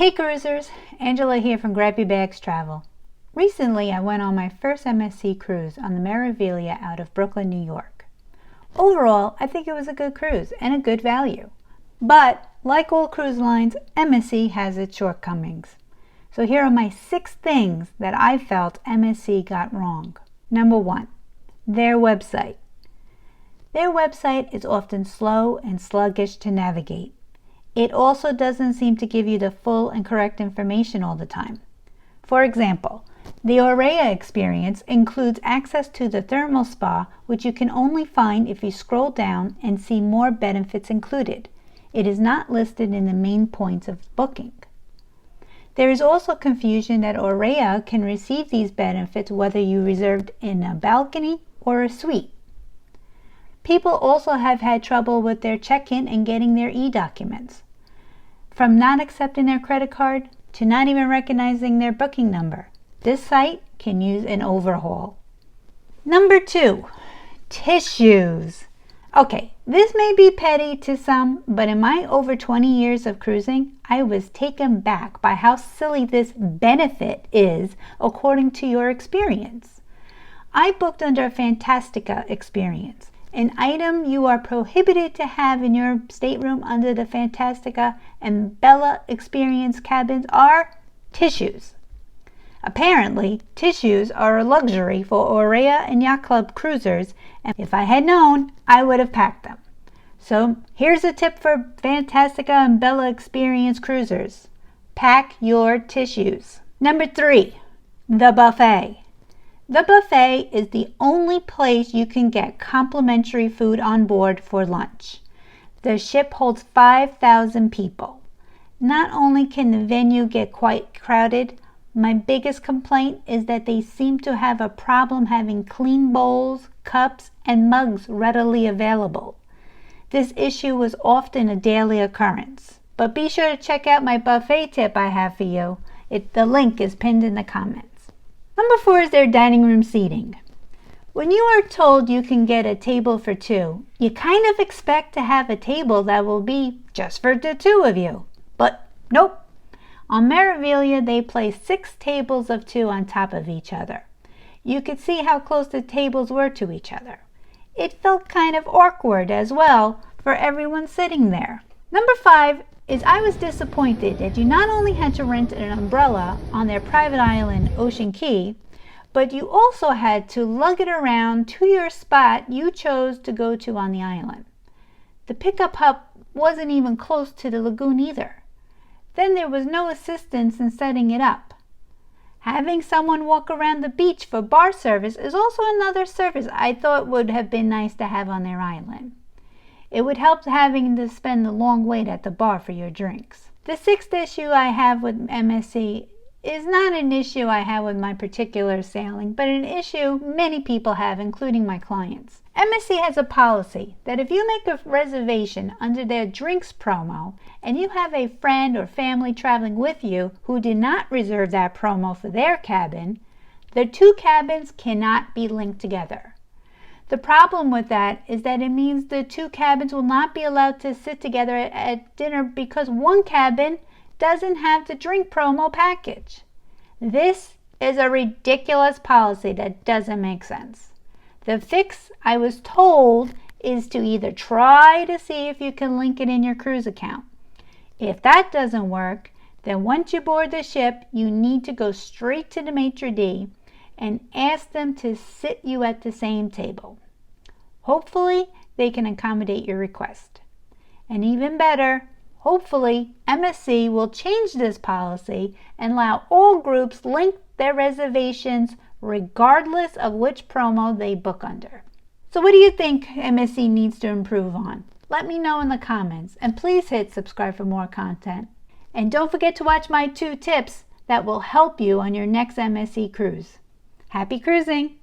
Hey cruisers, Angela here from Grab Your Bags Travel. Recently I went on my first MSC cruise on the Meraviglia out of Brooklyn, New York. Overall, I think it was a good cruise and a good value. But, like all cruise lines, MSC has its shortcomings. So here are my 6 things that I felt MSC got wrong. Number 1, their website. Their website is often slow and sluggish to navigate. It also doesn't seem to give you the full and correct information all the time. For example, the Aurea experience includes access to the thermal spa, which you can only find if you scroll down and see more benefits included. It is not listed in the main points of booking. There is also confusion that Aurea can receive these benefits whether you reserved in a balcony or a suite. People also have had trouble with their check-in and getting their e-documents. From not accepting their credit card to not even recognizing their booking number. This site can use an overhaul. Number 2, tissues. Okay, this may be petty to some, but in my over 20 years of cruising, I was taken back by how silly this benefit is according to your experience. I booked under a Fantastica experience. An item you are prohibited to have in your stateroom under the Fantastica and Bella Experience cabins are tissues. Apparently, tissues are a luxury for Aurea and Yacht Club cruisers, and if I had known, I would have packed them. So here's a tip for Fantastica and Bella Experience cruisers. Pack your tissues. Number 3, the buffet. The buffet is the only place you can get complimentary food on board for lunch. The ship holds 5,000 people. Not only can the venue get quite crowded, my biggest complaint is that they seem to have a problem having clean bowls, cups, and mugs readily available. This issue was often a daily occurrence. But be sure to check out my buffet tip I have for you. The link is pinned in the comments. Number 4 is their dining room seating. When you are told you can get a table for 2, you kind of expect to have a table that will be just for the 2 of you. But nope. On Meraviglia, they placed 6 tables of 2 on top of each other. You could see how close the tables were to each other. It felt kind of awkward as well for everyone sitting there. Number 5 is I was disappointed that you not only had to rent an umbrella on their private island, Ocean Key, but you also had to lug it around to your spot you chose to go to on the island. The pickup hub wasn't even close to the lagoon either. Then there was no assistance in setting it up. Having someone walk around the beach for bar service is also another service I thought would have been nice to have on their island. It would help having to spend the long wait at the bar for your drinks. The 6th issue I have with MSC is not an issue I have with my particular sailing, but an issue many people have, including my clients. MSC has a policy that if you make a reservation under their drinks promo and you have a friend or family traveling with you who did not reserve that promo for their cabin, the 2 cabins cannot be linked together. The problem with that is that it means the 2 cabins will not be allowed to sit together at dinner because one cabin doesn't have the drink promo package. This is a ridiculous policy that doesn't make sense. The fix, I was told, is to either try to see if you can link it in your cruise account. If that doesn't work, then once you board the ship, you need to go straight to the maitre d' and ask them to sit you at the same table. Hopefully, they can accommodate your request. And even better, hopefully, MSC will change this policy and allow all groups link their reservations regardless of which promo they book under. So what do you think MSC needs to improve on? Let me know in the comments, and please hit subscribe for more content. And don't forget to watch my 2 tips that will help you on your next MSC cruise. Happy cruising!